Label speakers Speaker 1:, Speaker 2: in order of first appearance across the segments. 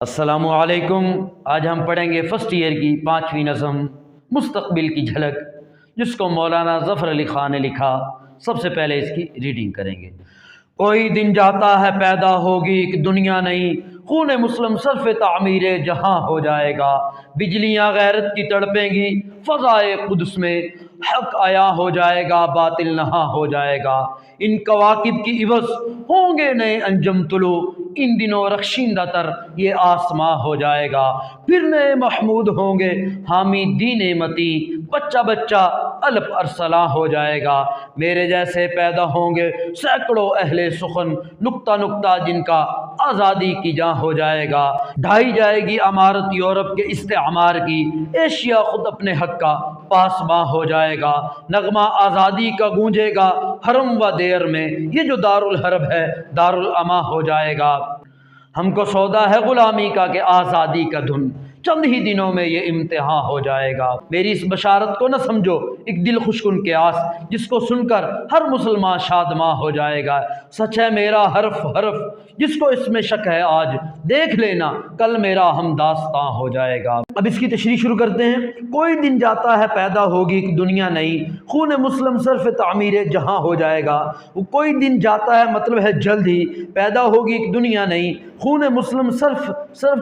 Speaker 1: السلام علیکم۔ آج ہم پڑھیں گے فرسٹ ایئر کی 5ویں نظم مستقبل کی جھلک، جس کو مولانا ظفر علی خان نے لکھا۔ سب سے پہلے اس کی ریڈنگ کریں گے۔ کوئی دن جاتا ہے پیدا ہوگی ایک دنیا نئی، خون مسلم صرف تعمیر جہاں ہو جائے گا، بجلیاں غیرت کی تڑپیں گی فضائے قدس میں، حق آیا ہو جائے گا باطل نہا ہو جائے گا، ان کواکب کی عوض ہوں گے نئے انجم طلوع، ان دنوں رخشندہ تر یہ آسماں ہو جائے گا، پھر نئے محمود ہوں گے حامی دین متی، بچہ بچہ الف ارسلاں ہو جائے گا، میرے جیسے پیدا ہوں گے سینکڑوں اہل سخن، نقطہ نقطہ جن کا آزادی کی جاں ہو جائے گا، ڈھائی جائے گی عمارت یورپ کے استعمار کی، ایشیا خود اپنے حق کا پاسباں ہو جائے گا، نغمہ آزادی کا گونجے گا حرم و دیر میں، یہ جو دارالحرب ہے دارالاماں ہو جائے گا، ہم کو سودا ہے غلامی کا کہ آزادی کا دھن، چند ہی دنوں میں یہ امتحان ہو جائے گا، میری اس بشارت کو نہ سمجھو ایک دل خوشکن قیاس، جس کو سن کر ہر مسلمان شادماں ہو جائے گا، سچ ہے میرا حرف حرف، جس کو اس میں شک ہے آج دیکھ لینا کل میرا ہم داستاں ہو جائے گا۔ اب اس کی تشریح شروع کرتے ہیں۔ کوئی دن جاتا ہے پیدا ہوگی ایک دنیا نئی، خون مسلم صرف تعمیر جہاں ہو جائے گا، وہ کوئی دن جاتا ہے مطلب ہے جلد ہی، پیدا ہوگی ایک دنیا نئی، خون مسلم صرف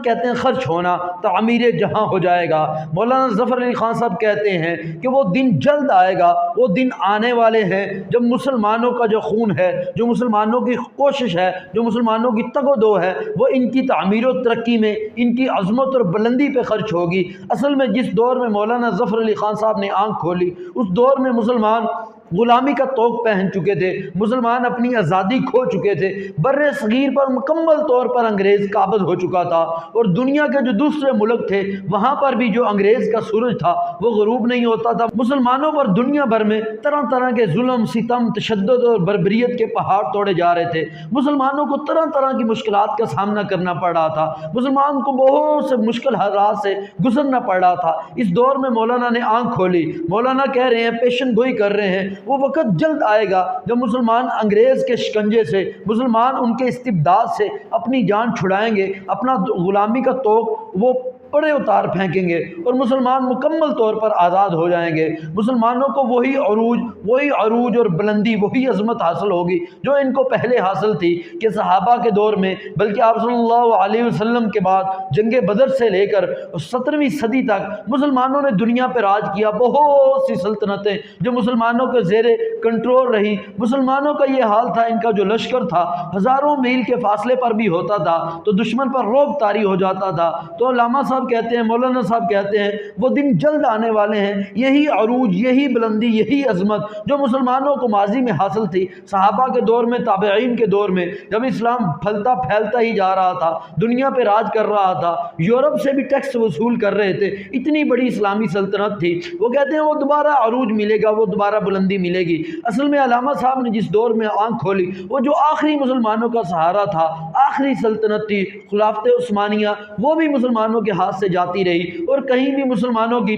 Speaker 1: کہتے ہیں خرچ ہونا، تعمیر جہاں ہو جائے گا۔ مولانا ظفر علی خان صاحب کہتے ہیں کہ وہ دن جلد آئے گا، وہ دن آنے والے ہیں جب مسلمانوں کا جو خون ہے، جو مسلمانوں کی کوشش ہے، جو مسلمانوں کی تگ و دو ہے، وہ ان کی تعمیر و ترقی میں، ان کی عظمت اور بلندی پہ خرچ ہوگی۔ اصل میں جس دور میں مولانا ظفر علی خان صاحب نے آنکھ کھولی، اس دور میں مسلمان غلامی کا طوق پہن چکے تھے، مسلمان اپنی آزادی کھو چکے تھے، بر صغیر پر مکمل طور پر انگریز قابض ہو چکا تھا، اور دنیا کے جو دوسرے ملک تھے وہاں پر بھی جو انگریز کا سورج تھا وہ غروب نہیں ہوتا تھا۔ مسلمانوں پر دنیا بھر میں طرح طرح کے ظلم، ستم، تشدد اور بربریت کے پہاڑ توڑے جا رہے تھے، مسلمانوں کو طرح طرح کی مشکلات کا سامنا کرنا پڑ رہا تھا، مسلمان کو بہت سے مشکل حالات سے گزرنا پڑ رہا تھا۔ اس دور میں مولانا نے آنکھ کھولی، مولانا کہہ رہے ہیں، پیشن گوئی کر رہے ہیں، وہ وقت جلد آئے گا جب مسلمان انگریز کے شکنجے سے، مسلمان ان کے استبداد سے اپنی جان چھڑائیں گے، اپنا غلامی کا طوق وہ بڑے اتار پھینکیں گے اور مسلمان مکمل طور پر آزاد ہو جائیں گے، مسلمانوں کو وہی عروج اور بلندی، وہی عظمت حاصل ہوگی جو ان کو پہلے حاصل تھی کہ صحابہ کے دور میں، بلکہ آپ صلی اللہ علیہ وسلم کے بعد جنگ بدر سے لے کر 17ویں صدی تک مسلمانوں نے دنیا پہ راج کیا، بہت سی سلطنتیں جو مسلمانوں کے زیر کنٹرول رہی، مسلمانوں کا یہ حال تھا، ان کا جو لشکر تھا ہزاروں میل کے فاصلے پر بھی ہوتا تھا تو دشمن پر رعب طاری ہو جاتا تھا۔ تو علامہ صاحب کہتے ہیں، مولانا صاحب کہتے ہیں، وہ دن جلد آنے والے ہیں، یہی عروج، یہی بلندی، یہی عظمت جو مسلمانوں کو ماضی میں حاصل تھی، صحابہ کے دور میں، تابعین کے دور میں، جب اسلام پھلتا پھیلتا ہی جا رہا تھا، دنیا پہ راج کر رہا تھا، یورپ سے بھی ٹیکس وصول کر رہے تھے، اتنی بڑی اسلامی سلطنت تھی، وہ کہتے ہیں وہ دوبارہ عروج ملے گا، وہ دوبارہ بلندی ملے گی۔ اصل میں علامہ صاحب نے جس دور میں آنکھ کھولی، وہ جو آخری مسلمانوں کا سہارا تھا، آخری سلطنت تھی خلافت عثمانیہ، وہ بھی مسلمانوں کے ہاتھ سے جاتی رہی اور کہیں بھی مسلمانوں کی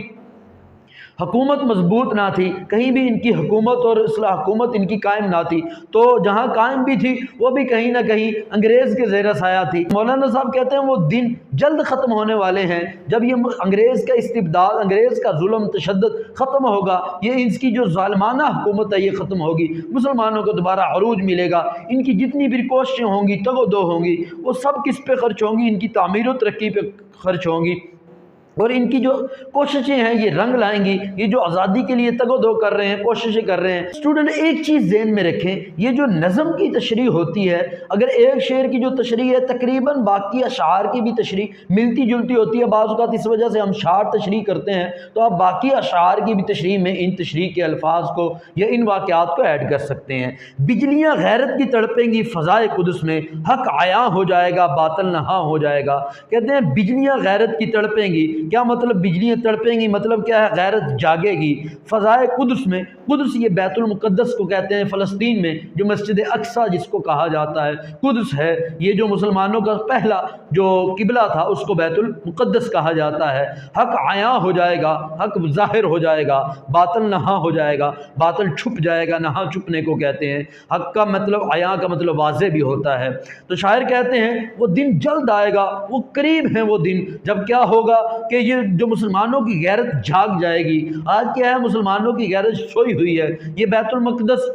Speaker 1: حکومت مضبوط نہ تھی، کہیں بھی ان کی حکومت اور اصلاح حکومت ان کی قائم نہ تھی، تو جہاں قائم بھی تھی وہ بھی کہیں نہ کہیں انگریز کے زیر سایہ تھی۔ مولانا صاحب کہتے ہیں وہ دن جلد ختم ہونے والے ہیں جب یہ انگریز کا استبداد، انگریز کا ظلم تشدد ختم ہوگا، یہ ان کی جو ظالمانہ حکومت ہے یہ ختم ہوگی، مسلمانوں کو دوبارہ عروج ملے گا، ان کی جتنی بھی کوششیں ہوں گی، تگ و دو ہوں گی، وہ سب کس پہ خرچ ہوں گی؟ ان کی تعمیر و ترقی پہ خرچ ہوں گی، اور ان کی جو کوششیں ہیں یہ رنگ لائیں گی، یہ جو آزادی کے لیے تگ و دو کر رہے ہیں، کوششیں کر رہے ہیں۔ اسٹوڈنٹ ایک چیز ذہن میں رکھیں، یہ جو نظم کی تشریح ہوتی ہے، اگر ایک شعر کی جو تشریح ہے تقریباً باقی اشعار کی بھی تشریح ملتی جلتی ہوتی ہے، بعض اوقات اس وجہ سے ہم شعر تشریح کرتے ہیں تو آپ باقی اشعار کی بھی تشریح میں ان تشریح کے الفاظ کو یا ان واقعات کو ایڈ کر سکتے ہیں۔ بجلیاں غیرت کی تڑپیں گی فضائے قدس میں، حق عیاں ہو جائے گا باطل نہاں ہو جائے گا۔ کہتے ہیں بجلیاں غیرت کی تڑپیں گی، کیا مطلب بجلیاں تڑپیں گی؟ مطلب کیا ہے؟ غیرت جاگے گی۔ فضائے قدس میں، قدس یہ بیت المقدس کو کہتے ہیں فلسطین میں، جو مسجد اقصیٰ جس کو کہا جاتا ہے قدس ہے، یہ جو مسلمانوں کا پہلا جو قبلہ تھا اس کو بیت المقدس کہا جاتا ہے۔ حق عیاں ہو جائے گا، حق ظاہر ہو جائے گا، باطل نہاں ہو جائے گا، باطل چھپ جائے گا، نہاں چھپنے کو کہتے ہیں۔ حق کا مطلب عیاں کا مطلب واضح بھی ہوتا ہے۔ تو شاعر کہتے ہیں وہ دن جلد آئے گا، وہ قریب ہیں وہ دن جب کیا ہوگا کہ یہ جو مسلمانوں کی غیرت جاگ جائے گی۔ آج کیا ہے؟ مسلمانوں کی غیرت سوئی ہوئی ہے۔ یہ بیت المقدس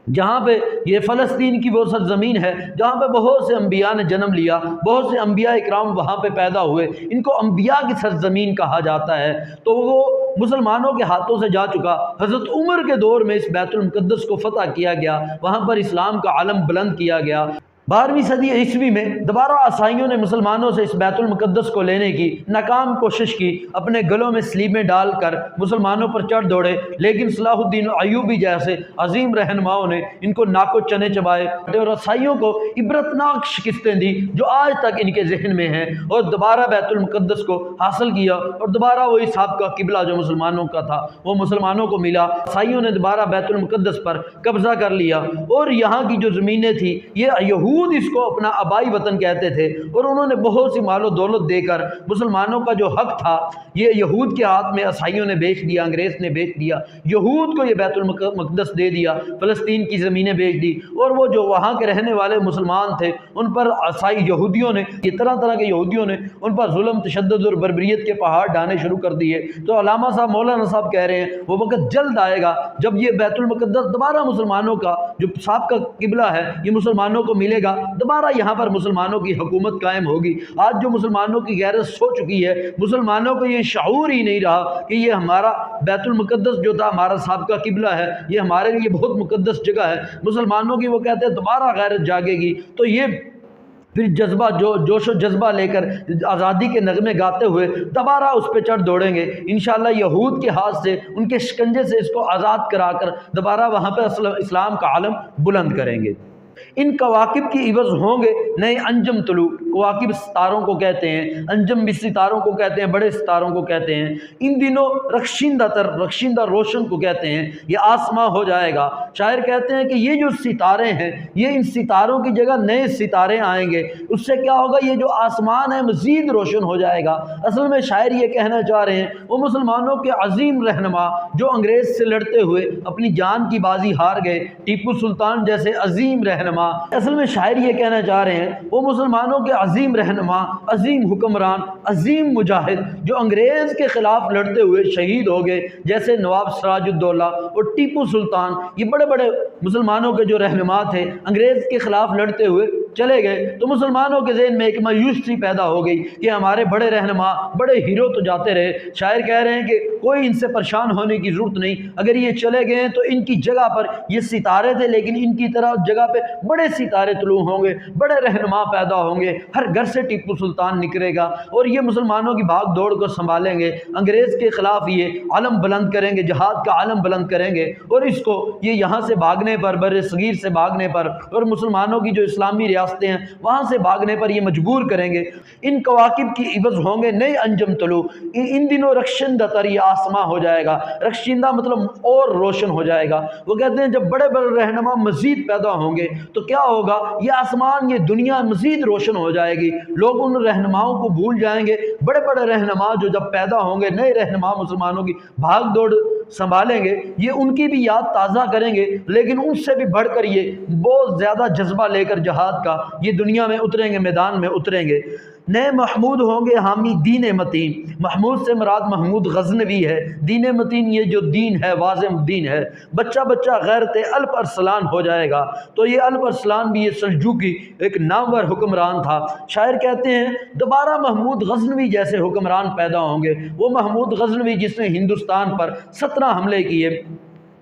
Speaker 1: جہاں پہ یہ فلسطین کی وہ سرزمین ہے جہاں پہ بہت سے انبیاء نے جنم لیا، بہت سے انبیاء اکرام وہاں پہ پیدا ہوئے، ان کو انبیاء کی سرزمین کہا جاتا ہے۔ تو وہ مسلمانوں کے ہاتھوں سے جا چکا۔ حضرت عمر کے دور میں اس بیت المقدس کو فتح کیا گیا، وہاں پر اسلام کا علم بلند کیا گیا۔ 12ویں صدی عیسوی میں دوبارہ عیسائیوں نے مسلمانوں سے اس بیت المقدس کو لینے کی ناکام کوشش کی، اپنے گلوں میں سلیبیں ڈال کر مسلمانوں پر چڑھ دوڑے، لیکن صلاح الدین ایوبی جیسے عظیم رہنماؤں نے ان کو ناکو چنے چبائے اور عیسائیوں کو عبرتناک شکستیں دی جو آج تک ان کے ذہن میں ہیں، اور دوبارہ بیت المقدس کو حاصل کیا، اور دوبارہ وہی سابقہ قبلہ جو مسلمانوں کا تھا وہ مسلمانوں کو ملا۔ عیسائیوں نے دوبارہ بیت المقدس پر قبضہ کر لیا، اور یہاں کی جو زمینیں تھیں یہ یہود اس کو اپنا آبائی وطن کہتے تھے، اور انہوں نے بہت سی مال و دولت دے کر مسلمانوں کا جو حق تھا یہ یہود کے ہاتھ میں عیسائیوں نے بیچ دیا، انگریز نے بیچ دیا، یہود کو یہ بیت المقدس دے دیا، فلسطین کی زمینیں بیچ دی، اور وہ جو وہاں کے رہنے والے مسلمان تھے ان پر عیسائی یہودیوں نے، یہ طرح طرح کے یہودیوں نے ان پر ظلم، تشدد اور بربریت کے پہاڑ ڈھانے شروع کر دیے۔ تو علامہ صاحب، مولانا صاحب کہہ رہے ہیں وہ وقت جلد آئے گا جب یہ بیت المقدس دوبارہ مسلمانوں کا جو سابقہ قبلہ ہے یہ مسلمانوں کو ملے گا، دوبارہ یہاں پر مسلمانوں کی حکومت قائم ہوگی۔ آج جو مسلمانوں کی غیرت سو چکی ہے، مسلمانوں کو یہ شعور ہی نہیں رہا کہ یہ ہمارا بیت المقدس جو تھا ہمارا سابقہ قبلہ ہے، یہ ہمارے لیے بہت مقدس جگہ ہے۔ مسلمانوں کی وہ کہتے ہیں دوبارہ غیرت جاگے گی، تو یہ پھر جذبہ جوش و جذبہ لے کر آزادی کے نغمے گاتے ہوئے دوبارہ اس پہ چڑھ دوڑیں گے انشاءاللہ، یہود کے ہاتھ سے، ان کے شکنجے سے اس کو آزاد کرا کر دوبارہ وہاں پہ اسلام کا علم بلند کریں گے۔ ان کواکب کی عوض ہوں گے نئے انجم طلوع۔ کواکب ستاروں کو کہتے ہیں، انجم بھی ستاروں کو کہتے ہیں، بڑے ستاروں کو کہتے ہیں۔ ان دنوں رخشندہ تر، رخشندہ روشن کو کہتے ہیں، یہ آسماں ہو جائے گا۔ شاعر کہتے ہیں کہ یہ جو ستارے ہیں یہ ان ستاروں کی جگہ نئے ستارے آئیں گے، اس سے کیا ہوگا؟ یہ جو آسمان ہے مزید روشن ہو جائے گا۔ اصل میں شاعر یہ کہنا چاہ رہے ہیں وہ مسلمانوں کے عظیم رہنما جو انگریز سے لڑتے ہوئے اپنی جان کی بازی ہار گئے، ٹیپو سلطان جیسے عظیم رہنما، اصل میں شاعر یہ کہنا چاہ رہے ہیں وہ مسلمانوں کے عظیم رہنما، عظیم حکمران، عظیم مجاہد جو انگریز کے خلاف لڑتے ہوئے شہید ہو گئے، جیسے نواب سراج الدولہ اور ٹیپو سلطان، یہ بڑے بڑے مسلمانوں کے جو رہنما تھے انگریز کے خلاف لڑتے ہوئے چلے گئے، تو مسلمانوں کے ذہن میں ایک مایوسی پیدا ہو گئی کہ ہمارے بڑے رہنما، بڑے ہیرو تو جاتے رہے۔ شاعر کہہ رہے ہیں کہ کوئی ان سے پریشان ہونے کی ضرورت نہیں، اگر یہ چلے گئے ہیں تو ان کی جگہ پر یہ ستارے تھے، لیکن ان کی طرح جگہ پہ بڑے ستارے طلوع ہوں گے، بڑے رہنما پیدا ہوں گے، ہر گھر سے ٹیپو سلطان نکلے گا، اور یہ مسلمانوں کی بھاگ دوڑ کو سنبھالیں گے، انگریز کے خلاف یہ علم بلند کریں گے، جہاد کا علم بلند کریں گے، اور اس کو یہ یہاں سے بھاگنے پر، بر صغیر سے بھاگنے پر، اور مسلمانوں کی جو اسلامی ریاستیں ہیں وہاں سے بھاگنے پر یہ مجبور کریں گے۔ ان کواکب کی عوض ہوں گے نئے انجم طلوع، ان دنوں رخشندہ تر، یہ آسماں ہو جائے گا، رخشندہ مطلب اور روشن ہو جائے گا۔ وہ کہتے ہیں جب بڑے بڑے رہنما مزید پیدا ہوں گے تو کیا ہوگا؟ یہ آسمان، یہ دنیا مزید روشن ہو جائے گی، لوگ ان رہنماؤں کو بھول جائیں گے۔ بڑے بڑے رہنما جو جب پیدا ہوں گے، نئے رہنما مسلمانوں کی بھاگ دوڑ سنبھالیں گے، یہ ان کی بھی یاد تازہ کریں گے، لیکن ان سے بھی بڑھ کر یہ بہت زیادہ جذبہ لے کر جہاد کا یہ دنیا میں اتریں گے، میدان میں اتریں گے۔ نئے محمود ہوں گے حامی دین متین، محمود سے مراد محمود غزنوی ہے، دین متین یہ جو دین ہے واضح دین ہے۔ بچہ بچہ غیرت الپ ارسلان ہو جائے گا، تو یہ الپ ارسلان بھی یہ سلجوقی ایک نامور حکمران تھا۔ شاعر کہتے ہیں دوبارہ محمود غزنوی جیسے حکمران پیدا ہوں گے، وہ محمود غزنوی جس نے ہندوستان پر 17 حملے کیے،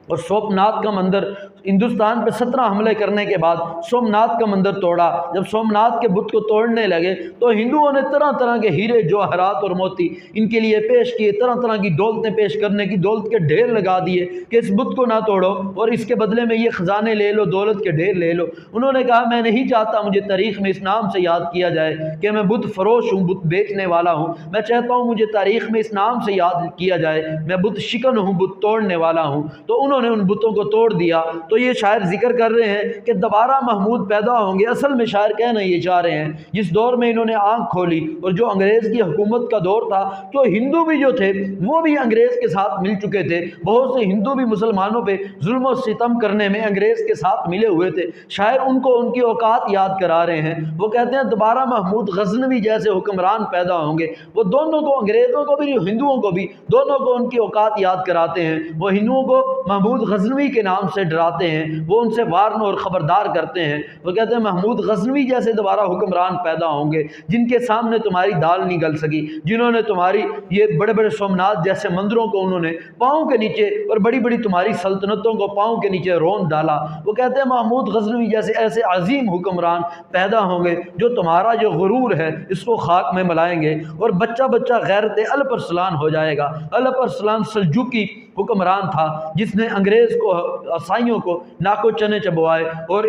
Speaker 1: اور سومناتھ کا مندر ہندوستان پہ 17 حملے کرنے کے بعد سومناتھ کا مندر توڑا۔ جب سومناتھ کے بت کو توڑنے لگے تو ہندوؤں نے طرح طرح کے ہیرے جواہرات اور موتی ان کے لیے پیش کیے، طرح طرح کی دولتیں پیش کرنے کی دولت کے ڈھیر لگا دیے کہ اس بت کو نہ توڑو اور اس کے بدلے میں یہ خزانے لے لو، دولت کے ڈھیر لے لو۔ انہوں نے کہا میں نہیں چاہتا مجھے تاریخ میں اس نام سے یاد کیا جائے کہ میں بت فروش ہوں، بت بیچنے والا ہوں، میں چاہتا ہوں مجھے تاریخ میں اس نام سے یاد کیا جائے میں بت شکن ہوں، بت توڑنے والا ہوں۔ تو انہوں نے ان بتوں کو توڑ دیا۔ تو یہ شاعر ذکر کر رہے ہیں کہ دوبارہ محمود پیدا ہوں گے۔ اصل میں شاعر کہنا یہ چاہ رہے ہیں جس دور میں انہوں نے آنکھ کھولی اور جو انگریز کی حکومت کا دور تھا، تو ہندو بھی جو تھے وہ بھی انگریز کے ساتھ مل چکے تھے، بہت سے ہندو بھی مسلمانوں پہ ظلم و ستم کرنے میں انگریز کے ساتھ ملے ہوئے تھے۔ شاعر ان کو ان کی اوقات یاد کرا رہے ہیں۔ وہ کہتے ہیں دوبارہ محمود غزنوی جیسے حکمران پیدا ہوں گے۔ وہ دونوں کو، انگریزوں کو بھی ہندوؤں کو بھی، دونوں کو ان کی اوقات یاد کراتے ہیں۔ وہ ہندوؤں کو محمود غزنوی کے نام سے ڈراتے ہیں، وہ ان سے وارن اور خبردار کرتے ہیں۔ وہ کہتے ہیں محمود غزنوی جیسے دوبارہ حکمران پیدا ہوں گے جن کے سامنے تمہاری دال نہیں گل سکی، جنہوں نے تمہاری یہ بڑے بڑے سومناتھ جیسے مندروں کو انہوں نے پاؤں کے نیچے اور بڑی بڑی تمہاری سلطنتوں کو پاؤں کے نیچے رون ڈالا۔ وہ کہتے ہیں محمود غزنوی جیسے ایسے عظیم حکمران پیدا ہوں گے جو تمہارا جو غرور ہے اس کو خاک میں ملائیں گے، اور بچہ بچہ غیرت الپ ارسلان ہو جائے گا۔ الپ ارسلان سلجوقی حکمران تھا جس نے انگریز کو، عیسائیوں کو ناکو چنے چبوائے اور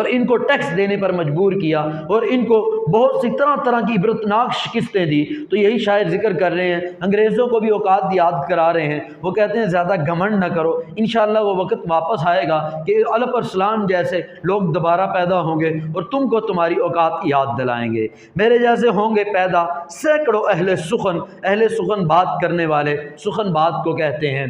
Speaker 1: ان کو ٹیکس دینے پر مجبور کیا اور ان کو بہت سی طرح طرح کی عبرتناک شکستیں دی۔ تو یہی شاعر ذکر کر رہے ہیں، انگریزوں کو بھی اوقات یاد کرا رہے ہیں۔ وہ کہتے ہیں زیادہ گھمنڈ نہ کرو، انشاءاللہ وہ وقت واپس آئے گا کہ الپ ارسلان جیسے لوگ دوبارہ پیدا ہوں گے اور تم کو تمہاری اوقات یاد دلائیں گے۔ میرے جیسے ہوں گے پیدا سینکڑوں اہل سخن، اہل سخن بات کرنے والے، سخن بات کو کہتے ہیں،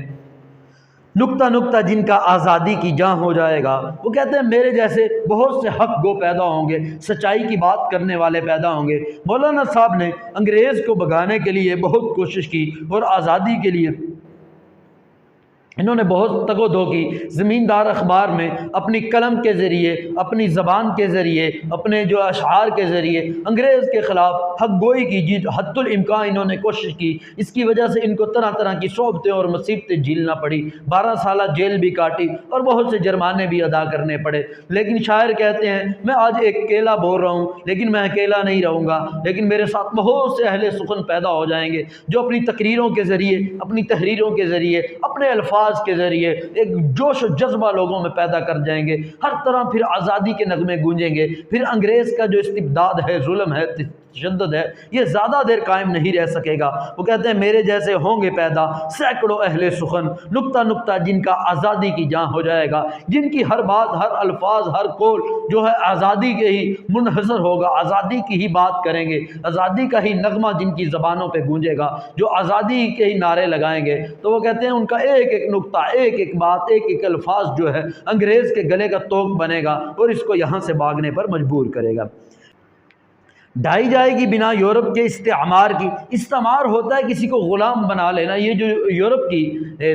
Speaker 1: نکتہ نکتہ جن کا آزادی کی جاں ہو جائے گا۔ وہ کہتے ہیں میرے جیسے بہت سے حق گو پیدا ہوں گے، سچائی کی بات کرنے والے پیدا ہوں گے۔ مولانا صاحب نے انگریز کو بھگانے کے لیے بہت کوشش کی اور آزادی کے لیے انہوں نے بہت تگ و دو کی۔ زمیندار اخبار میں اپنی قلم کے ذریعے، اپنی زبان کے ذریعے، اپنے جو اشعار کے ذریعے انگریز کے خلاف حق گوئی کی جی حد الامکان انہوں نے کوشش کی۔ اس کی وجہ سے ان کو طرح طرح کی صعوبتیں اور مصیبتیں جھیلنا پڑی، 12 سالہ جیل بھی کاٹی اور بہت سے جرمانے بھی ادا کرنے پڑے۔ لیکن شاعر کہتے ہیں میں آج ایک اکیلا بول رہا ہوں لیکن میں اکیلا نہیں رہوں گا، لیکن میرے ساتھ بہت سے اہل سخن پیدا ہو جائیں گے جو اپنی تقریروں کے ذریعے، اپنی تحریروں کے ذریعے، اپنے الفاظ کے ذریعے ایک جوش و جذبہ لوگوں میں پیدا کر جائیں گے۔ ہر طرح پھر آزادی کے نغمے گونجیں گے۔ پھر انگریز کا جو استبداد ہے، ظلم ہے، تشدد ہے، یہ زیادہ دیر قائم نہیں رہ سکے گا۔ وہ کہتے ہیں میرے جیسے ہوں گے پیدا سینکڑوں اہل سخن، نکتہ نکتہ جن کا آزادی کی جاں ہو جائے گا، جن کی ہر بات، ہر الفاظ، ہر قول جو ہے آزادی کے ہی منحصر ہوگا، آزادی کی ہی بات کریں گے، آزادی کا ہی نغمہ جن کی زبانوں پہ گونجے گا، جو آزادی کے ہی نعرے لگائیں گے۔ تو وہ کہتے ہیں ان کا ایک ایک نکتہ، ایک ایک بات، ایک ایک الفاظ جو ہے انگریز کے گلے کا توق بنے گا اور اس کو یہاں سے بھاگنے پر مجبور کرے گا۔ ڈھائی جائے گی بنا یورپ کے استعمار کی۔ استعمار ہوتا ہے کسی کو غلام بنا لینا۔ یہ جو یورپ کی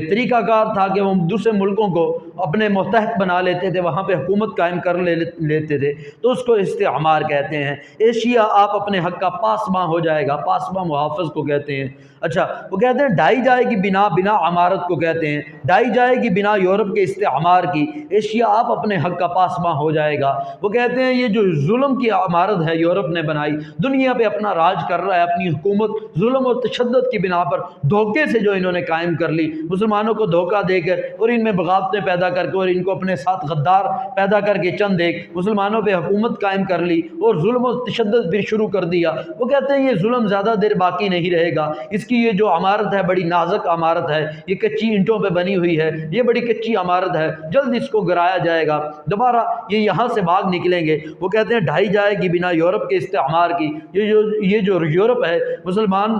Speaker 1: طریقہ کار تھا کہ وہ دوسرے ملکوں کو اپنے متحد بنا لیتے تھے، وہاں پہ حکومت قائم کر لیتے تھے، تو اس کو استعمار کہتے ہیں۔ ایشیا آپ اپنے حق کا پاسباں ہو جائے گا، پاسباں محافظ کو کہتے ہیں۔ اچھا، وہ کہتے ہیں ڈھائی جائے گی بنا، بنا عمارت کو کہتے ہیں، ڈھائی جائے گی بنا یورپ کے استعمار کی، ایشیا آپ اپنے حق کا پاسباں ہو جائے گا۔ وہ کہتے ہیں یہ جو ظلم کی عمارت ہے یورپ نے بنائی، دنیا پہ اپنا راج کر رہا ہے، اپنی حکومت ظلم اور تشدد کی بنا پر دھوکے سے جو انہوں نے قائم کر لی، مسلمانوں کو دھوکہ دے کر اور ان میں بغاوتیں پیدا کر کے اور ان کو اپنے ساتھ غدار پیدا کر کے چند ایک مسلمانوں پہ حکومت قائم کر لی اور ظلم و تشدد پھر شروع کر دیا۔ وہ کہتے ہیں یہ ظلم زیادہ دیر باقی نہیں رہے گا، اس کی یہ جو عمارت ہے بڑی نازک عمارت ہے، یہ کچی اینٹوں پہ بنی ہوئی ہے، یہ بڑی کچی عمارت ہے، جلد اس کو گرایا جائے گا، دوبارہ یہ یہاں سے بھاگ نکلیں گے۔ وہ کہتے ہیں ڈھائی جائے گی بنا یورپ کے استعمار کی۔ یہ جو یورپ ہے مسلمان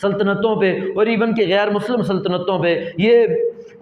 Speaker 1: سلطنتوں پہ اور ایون کہ غیر مسلم سلطنتوں پہ یہ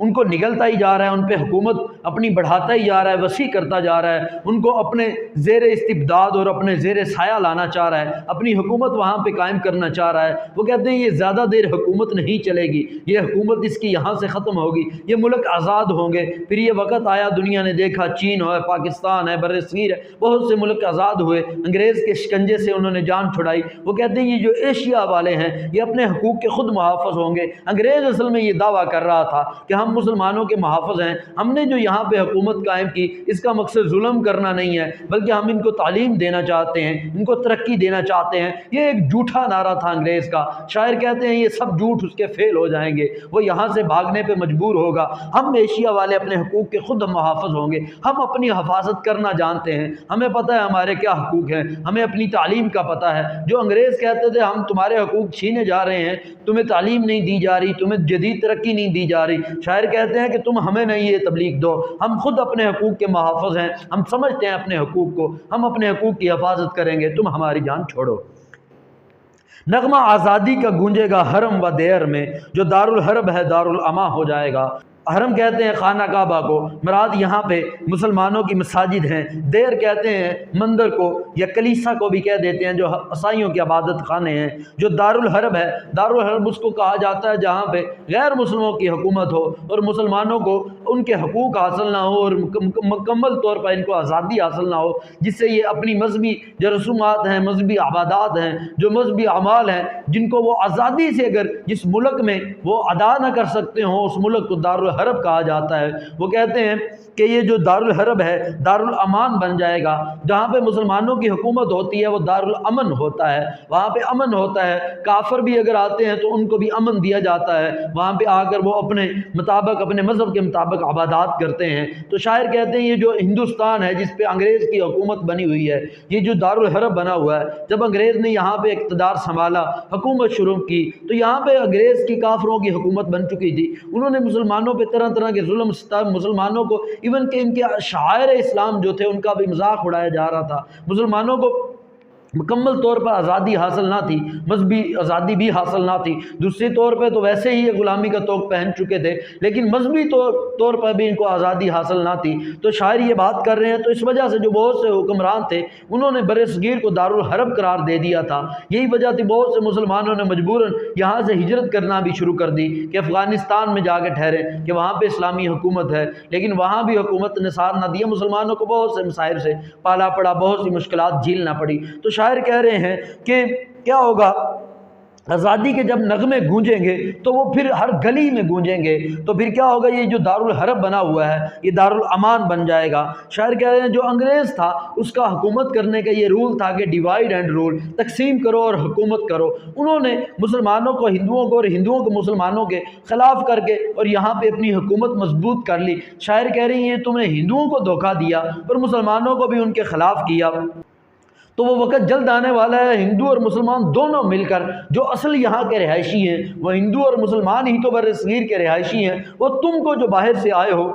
Speaker 1: ان کو نگلتا ہی جا رہا ہے، ان پہ حکومت اپنی بڑھاتا ہی جا رہا ہے، وسیع کرتا جا رہا ہے، ان کو اپنے زیر استبداد اور اپنے زیر سایہ لانا چاہ رہا ہے، اپنی حکومت وہاں پہ قائم کرنا چاہ رہا ہے۔ وہ کہتے ہیں یہ زیادہ دیر حکومت نہیں چلے گی، یہ حکومت اس کی یہاں سے ختم ہوگی، یہ ملک آزاد ہوں گے۔ پھر یہ وقت آیا، دنیا نے دیکھا، چین ہے، پاکستان ہے، برصغیر ہے، بہت سے ملک آزاد ہوئے، انگریز کے شکنجے سے انہوں نے جان چھڑائی۔ وہ کہتے ہیں یہ جو ایشیا والے ہیں یہ اپنے حقوق کے خود محافظ ہوں گے۔ انگریز اصل میں یہ دعویٰ کر رہا تھا کہ ہم مسلمانوں کے محافظ ہیں، ہم نے جو یہاں پہ حکومت قائم کی اس کا مقصد ظلم کرنا نہیں ہے، بلکہ ہم ان کو تعلیم دینا چاہتے ہیں، ان کو ترقی دینا چاہتے ہیں۔ یہ ایک جھوٹا نعرہ تھا انگریز کا۔ شاعر کہتے ہیں یہ سب جھوٹ اس کے فیل ہو جائیں گے، وہ یہاں سے بھاگنے پہ مجبور ہوگا۔ ہم ایشیا والے اپنے حقوق کے خود محافظ ہوں گے، ہم اپنی حفاظت کرنا جانتے ہیں، ہمیں پتہ ہے ہمارے کیا حقوق ہیں، ہمیں اپنی تعلیم کا پتہ ہے۔ جو انگریز کہتے تھے ہم تمہارے حقوق چھینے جا رہے ہیں، تمہیں تعلیم نہیں دی جا رہی، تمہیں جدید ترقی نہیں دی جا رہی، شاعر کہتے ہیں کہ تم ہمیں نہیں یہ تبلیغ دو، ہم خود اپنے حقوق کے محافظ ہیں، ہم سمجھتے ہیں اپنے حقوق کو، ہم اپنے حقوق کی حفاظت کریں گے، تم ہماری جان چھوڑو۔ نغمہ آزادی کا گونجے گا حرم و دیر میں، جو دارالحرب ہے دارالاماں ہو جائے گا۔ حرم کہتے ہیں خانہ کعبہ کو، مراد یہاں پہ مسلمانوں کی مساجد ہیں۔ دیر کہتے ہیں مندر کو، یا کلیسا کو بھی کہہ دیتے ہیں، جو عیسائیوں کے عبادت خانے ہیں۔ جو دارالحرب ہے، دارالحرب اس کو کہا جاتا ہے جہاں پہ غیر مسلموں کی حکومت ہو اور مسلمانوں کو ان کے حقوق حاصل نہ ہو اور مکمل طور پر ان کو آزادی حاصل نہ ہو، جس سے یہ اپنی مذہبی جو رسومات ہیں، مذہبی عبادات ہیں، جو مذہبی اعمال ہیں، جن کو وہ آزادی سے اگر جس ملک میں وہ ادا نہ کر سکتے ہوں، اس ملک کو دارالحرب کہا جاتا ہے۔ وہ کہتے ہیں کہ یہ جو دارالحرب ہے دارالامان بن جائے گا۔ جہاں پہ مسلمانوں کی حکومت ہوتی ہے وہ دارالامن ہوتا ہے، وہاں پہ امن ہوتا ہے، کافر بھی اگر آتے ہیں تو ان کو بھی امن دیا جاتا ہے، وہاں پہ آ کر وہ اپنے مطابق اپنے مذہب کے مطابق عبادات کرتے ہیں۔ تو شاعر کہتے ہیں یہ جو ہندوستان ہے جس پہ انگریز کی حکومت بنی ہوئی ہے، یہ جو دارالحرب بنا ہوا ہے، جب انگریز نے یہاں پہ اقتدار سنبھالا، حکومت شروع کی، تو یہاں پہ انگریز کی کافروں کی حکومت بن چکی تھی۔ انہوں نے مسلمانوں پہ طرح طرح کے ظلم ستم، مسلمانوں کو ایون کہ ان کے شعائر اسلام جو تھے ان کا بھی مذاق اڑایا جا رہا تھا۔ مسلمانوں کو مکمل طور پر آزادی حاصل نہ تھی، مذہبی آزادی بھی حاصل نہ تھی، دوسری طور پہ تو ویسے ہی غلامی کا طوق پہن چکے تھے، لیکن مذہبی طور پر بھی ان کو آزادی حاصل نہ تھی۔ تو شاعر یہ بات کر رہے ہیں، تو اس وجہ سے جو بہت سے حکمران تھے انہوں نے بر صغیر کو دارالحرب قرار دے دیا تھا۔ یہی وجہ تھی بہت سے مسلمانوں نے مجبوراً یہاں سے ہجرت کرنا بھی شروع کر دی کہ افغانستان میں جا کے ٹھہرے کہ وہاں پہ اسلامی حکومت ہے، لیکن وہاں بھی حکومت نے ساتھ نہ دیا، مسلمانوں کو بہت سے مسائل سے پالا پڑا، بہت سی مشکلات جھیلنا پڑی۔ تو شاعر کہہ رہے ہیں کہ کیا ہوگا، آزادی کے جب نغمے گونجیں گے تو وہ پھر ہر گلی میں گونجیں گے، تو پھر کیا ہوگا، یہ جو دارالحرب بنا ہوا ہے یہ دارالامان بن جائے گا۔ شاعر کہہ رہے ہیں جو انگریز تھا اس کا حکومت کرنے کا یہ رول تھا کہ ڈیوائیڈ اینڈ رول، تقسیم کرو اور حکومت کرو۔ انہوں نے مسلمانوں کو ہندوؤں کو اور ہندوؤں کو مسلمانوں کے خلاف کر کے اور یہاں پہ اپنی حکومت مضبوط کر لی۔ شاعر کہہ رہی ہیں تم نے ہندوؤں کو دھوکہ دیا اور مسلمانوں کو بھی ان کے خلاف کیا، تو وہ وقت جلد آنے والا ہے ہندو اور مسلمان دونوں مل کر، جو اصل یہاں کے رہائشی ہیں وہ ہندو اور مسلمان ہی تو بر صغیر کے رہائشی ہیں، وہ تم کو جو باہر سے آئے ہو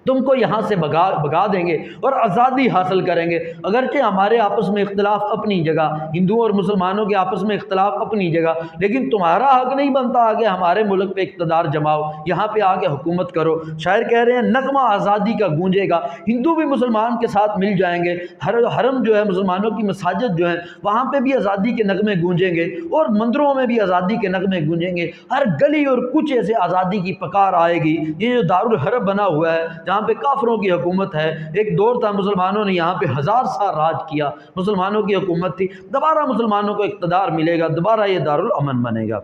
Speaker 1: تم کو یہاں سے بھگا دیں گے اور آزادی حاصل کریں گے۔ اگرچہ ہمارے آپس میں اختلاف اپنی جگہ، ہندوؤں اور مسلمانوں کے آپس میں اختلاف اپنی جگہ، لیکن تمہارا حق نہیں بنتا آگے ہمارے ملک پہ اقتدار جماؤ، یہاں پہ آگے حکومت کرو۔ شاعر کہہ رہے ہیں نغمہ آزادی کا گونجے گا، ہندو بھی مسلمان کے ساتھ مل جائیں گے، حرم جو ہے مسلمانوں کی مساجد جو ہیں وہاں پہ بھی آزادی کے نغمے گونجیں گے اور مندروں میں بھی آزادی کے نغمے گونجیں گے، ہر گلی اور کوچے سے آزادی کی پکار آئے گی۔ یہ جو دارالحرب بنا ہوا ہے جہاں پہ کافروں کی حکومت ہے، ایک دور تھا مسلمانوں نے یہاں پہ 1000 سال راج کیا، مسلمانوں کی حکومت تھی، دوبارہ مسلمانوں کو اقتدار ملے گا، دوبارہ یہ دارالامن بنے گا۔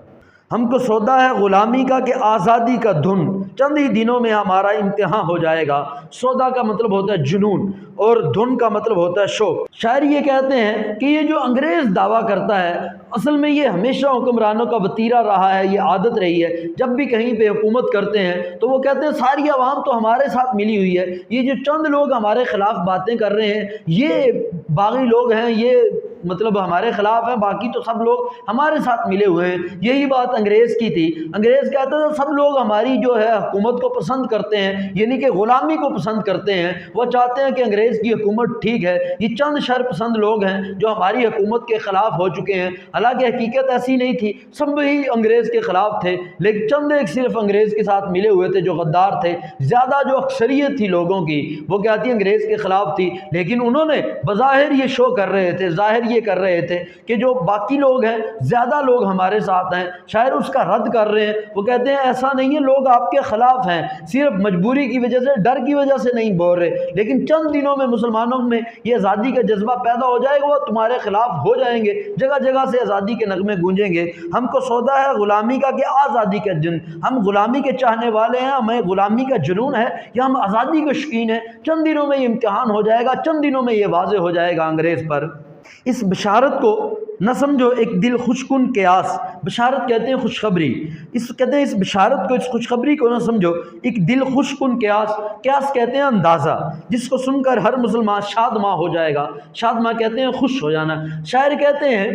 Speaker 1: ہم کو سودا ہے غلامی کا کہ آزادی کا دھن، چند ہی دنوں میں ہمارا امتحان ہو جائے گا۔ سودا کا مطلب ہوتا ہے جنون اور دھن کا مطلب ہوتا ہے شوق۔ شاعر یہ کہتے ہیں کہ یہ جو انگریز دعویٰ کرتا ہے اصل میں یہ ہمیشہ حکمرانوں کا وتیرہ رہا ہے، یہ عادت رہی ہے، جب بھی کہیں پہ حکومت کرتے ہیں تو وہ کہتے ہیں ساری عوام تو ہمارے ساتھ ملی ہوئی ہے، یہ جو چند لوگ ہمارے خلاف باتیں کر رہے ہیں یہ باغی لوگ ہیں، یہ مطلب ہمارے خلاف ہیں، باقی تو سب لوگ ہمارے ساتھ ملے ہوئے ہیں۔ یہی بات انگریز کی تھی، انگریز کہتا تھا سب لوگ ہماری جو ہے حکومت کو پسند کرتے ہیں، یعنی کہ غلامی کو پسند کرتے ہیں، وہ چاہتے ہیں کہ انگریز کی حکومت ٹھیک ہے، یہ چند شر پسند لوگ ہیں جو ہماری حکومت کے خلاف ہو چکے ہیں۔ حالانکہ حقیقت ایسی نہیں تھی، سب ہی انگریز کے خلاف تھے، لیکن چند ایک صرف انگریز کے ساتھ ملے ہوئے تھے جو غدار تھے، زیادہ جو اکثریت تھی لوگوں کی وہ کیا تھی، انگریز کے خلاف تھی، لیکن انہوں نے بظاہر یہ شو کر رہے تھے، ظاہر یہ کر رہے تھے کہ جو باقی لوگ ہیں زیادہ لوگ ہمارے ساتھ ہیں، شاعر اس کا رد کر رہے ہیں، وہ کہتے ہیں ایسا نہیں ہے، لوگ آپ کے خلاف ہیں، صرف مجبوری کی وجہ سے، ڈر کی وجہ سے نہیں بول رہے، لیکن چند دنوں میں مسلمانوں میں یہ آزادی کا جذبہ پیدا ہو جائے گا، وہ تمہارے خلاف ہو جائیں گے، جگہ جگہ سے آزادی کے نغمے گونجیں گے۔ ہم کو سودا ہے غلامی کا کہ آزادی کا جن، ہم غلامی کے چاہنے والے ہیں، ہمیں غلامی کا جنون ہے یا ہم آزادی کے شوقین ہیں؟ چند دنوں میں یہ امتحان ہو جائے گا، چند دنوں میں یہ واضح ہو جائے گا انگریز پر۔ اس بشارت کو نہ سمجھو ایک دل خوش کن قیاس، بشارت کہتے ہیں خوشخبری، کہتے ہیں اس بشارت کو، اس خوشخبری کو نہ سمجھو ایک دل خوش کن قیاس، قیاس کہتے ہیں اندازہ، جس کو سن کر ہر مسلمان شادماں ہو جائے گا، شادماں کہتے ہیں خوش ہو جانا۔ شاعر کہتے ہیں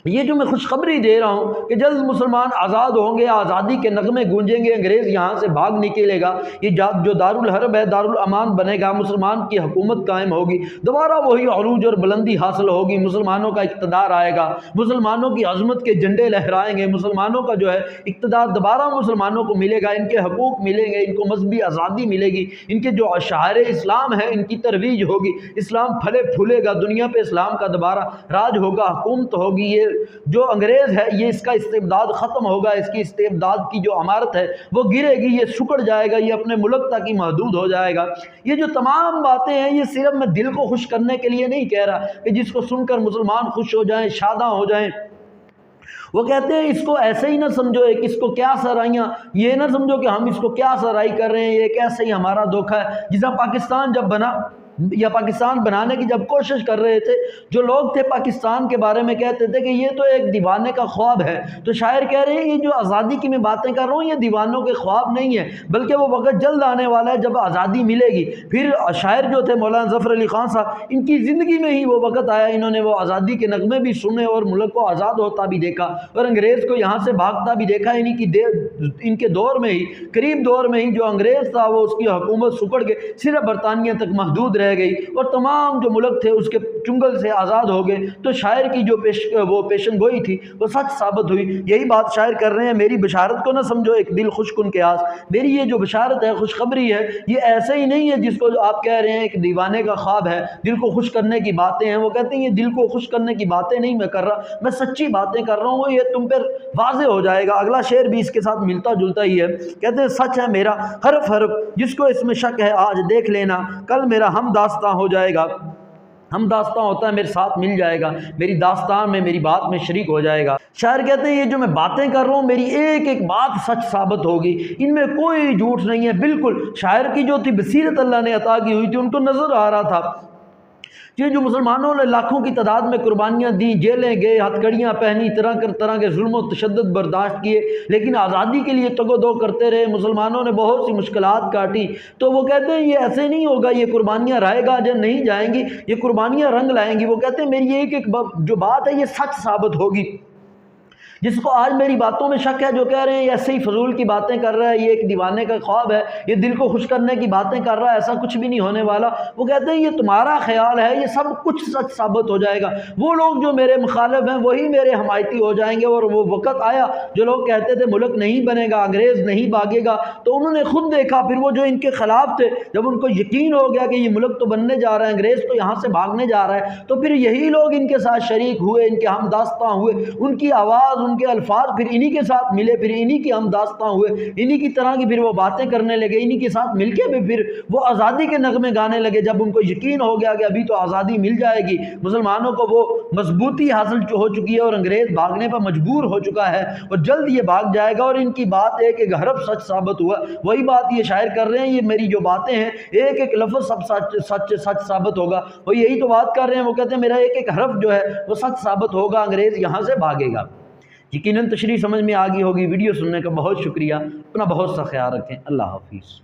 Speaker 1: یہ جو میں خوشخبری دے رہا ہوں کہ جلد مسلمان آزاد ہوں گے، آزادی کے نغمے گونجیں گے، انگریز یہاں سے بھاگ نکلے گا، یہ جو دارالحرب ہے دارالامان بنے گا، مسلمان کی حکومت قائم ہوگی، دوبارہ وہی عروج اور بلندی حاصل ہوگی، مسلمانوں کا اقتدار آئے گا، مسلمانوں کی عظمت کے جھنڈے لہرائیں گے، مسلمانوں کا جو ہے اقتدار دوبارہ مسلمانوں کو ملے گا، ان کے حقوق ملیں گے، ان کو مذہبی آزادی ملے گی، ان کے جو شاعر اسلام ہیں ان کی ترویج ہوگی، اسلام پھلے پھولے گا، دنیا پہ اسلام کا دوبارہ راج ہوگا، حکومت ہوگی، یہ جو انگریز ہے یہ اس کا استبداد ختم ہوگا، اس کی استبداد کی جو عمارت ہے وہ گرے گی، یہ سکڑ جائے گا، یہ اپنے ملک تک ہی محدود ہو جائے گا۔ یہ جو تمام باتیں ہیں یہ صرف میں دل کو خوش کرنے کے لیے نہیں کہہ رہا کہ جس کو سن کر مسلمان خوش ہو جائیں، شاداں ہو جائیں۔ وہ کہتے ہیں اس کو ایسے ہی نہ سمجھو ایک اس کو کیا سرائیاں، یہ نہ سمجھو کہ ہم اس کو کیا سرائی کر رہے ہیں، یہ کیسے ہی ہمارا دھوکہ ہے۔ جس طرح پاکستان جب بنا یا پاکستان بنانے کی جب کوشش کر رہے تھے، جو لوگ تھے پاکستان کے بارے میں کہتے تھے کہ یہ تو ایک دیوانے کا خواب ہے، تو شاعر کہہ رہے ہیں یہ جو آزادی کی میں باتیں کر رہا ہوں یہ دیوانوں کے خواب نہیں ہے، بلکہ وہ وقت جلد آنے والا ہے جب آزادی ملے گی۔ پھر شاعر جو تھے مولانا ظفر علی خان صاحب، ان کی زندگی میں ہی وہ وقت آیا، انہوں نے وہ آزادی کے نغمے بھی سنے اور ملک کو آزاد ہوتا بھی دیکھا اور انگریز کو یہاں سے بھاگتا بھی دیکھا۔ ان کے دور میں ہی، قریب دور میں ہی جو انگریز تھا وہ اس کی حکومت سکڑ کے صرف برطانیہ تک محدود رہ گئی اور تمام جو ملک تھے اس کے چنگل سے آزاد ہو گئے۔ تو شاعر کی جو پیشن گوئی تھی وہ سچ ثابت ہوئی۔ یہی بات شاعر کر رہے ہیں، میری بشارت کو نہ سمجھو ایک دل خوش کن قیاس، میری یہ جو بشارت ہے، خوشخبری ہے، یہ ایسے ہی نہیں ہے جس کو آپ کہہ رہے ہیں ایک دیوانے کا خواب ہے، دل کو خوش کرنے کی باتیں ہیں۔ وہ کہتے ہیں یہ دل کو خوش کرنے کی باتیں نہیں میں کر رہا، میں سچی باتیں کر رہا ہوں، یہ تم پر واضح ہو جائے گا۔ اگلا شعر بھی اس کے ساتھ ملتا جلتا ہی ہے، کہتے ہیں سچ ہے میرا حرف حرف، جس کو اس میں شک ہے آج دیکھ لینا، کل میرا ہم داستاں ہو جائے گا۔ ہم داستاں ہوتا ہے میرے ساتھ مل جائے گا، میری داستان میں، میری بات میں شریک ہو جائے گا۔ شاعر کہتے ہیں یہ جو میں باتیں کر رہا ہوں میری ایک ایک بات سچ ثابت ہوگی، ان میں کوئی جھوٹ نہیں ہے۔ بالکل شاعر کی جو تھی بصیرت اللہ نے عطا کی ہوئی تھی، ان کو نظر آ رہا تھا یہ جو مسلمانوں نے لاکھوں کی تعداد میں قربانیاں دیں، جیلیں گئے، ہتھکڑیاں پہنی، طرح کے ظلم و تشدد برداشت کیے، لیکن آزادی کے لیے تگ و دو کرتے رہے، مسلمانوں نے بہت سی مشکلات کاٹی۔ تو وہ کہتے ہیں یہ ایسے نہیں ہوگا، یہ قربانیاں رائے گا جب نہیں جائیں گی، یہ قربانیاں رنگ لائیں گی۔ وہ کہتے ہیں میری ایک ایک جو بات ہے یہ سچ ثابت ہوگی۔ جس کو آج میری باتوں میں شک ہے، جو کہہ رہے ہیں یہ ایسے ہی فضول کی باتیں کر رہا ہے، یہ ایک دیوانے کا خواب ہے، یہ دل کو خوش کرنے کی باتیں کر رہا ہے، ایسا کچھ بھی نہیں ہونے والا۔ وہ کہتے ہیں یہ تمہارا خیال ہے، یہ سب کچھ سچ ثابت ہو جائے گا۔ وہ لوگ جو میرے مخالف ہیں وہی میرے حمایتی ہو جائیں گے، اور وہ وقت آیا جو لوگ کہتے تھے ملک نہیں بنے گا، انگریز نہیں بھاگے گا، تو انہوں نے خود دیکھا، پھر وہ جو ان کے خلاف تھے جب ان کو یقین ہو گیا کہ یہ ملک تو بننے جا رہا ہے، انگریز تو یہاں سے بھاگنے جا رہا ہے، تو پھر یہی لوگ ان کے ساتھ شریک ہوئے، ان کے ہم داستاں ہوئے، ان کی آواز، ان کے الفاظ پھر انہی کے ساتھ ملے، پھر انہی کی ہم داستاں ہوئے، انہی کی طرح کی پھر وہ باتیں کرنے لگے، انہی کے ساتھ مل کے بھی پھر وہ آزادی کے نغمے گانے لگے۔ جب ان کو یقین ہو گیا کہ ابھی تو آزادی مل جائے گی، مسلمانوں کو وہ مضبوطی حاصل ہو چکی ہے اور انگریز بھاگنے پر مجبور ہو چکا ہے اور جلد یہ بھاگ جائے گا، اور ان کی بات ایک ایک حرف سچ ثابت ہوا۔ وہی بات یہ شاعر کر رہے ہیں، یہ میری جو باتیں ہیں ایک ایک لفظ سب سچ ثابت ہوگا۔ وہ یہی تو بات کر رہے ہیں، وہ کہتے ہیں میرا ایک ایک حرف جو ہے وہ سچ ثابت ہوگا، انگریز یہاں سے بھاگے گا۔ یقیناً تشریح سمجھ میں آ گئی ہوگی۔ ویڈیو سننے کا بہت شکریہ، اپنا بہت سا خیال رکھیں، اللہ حافظ۔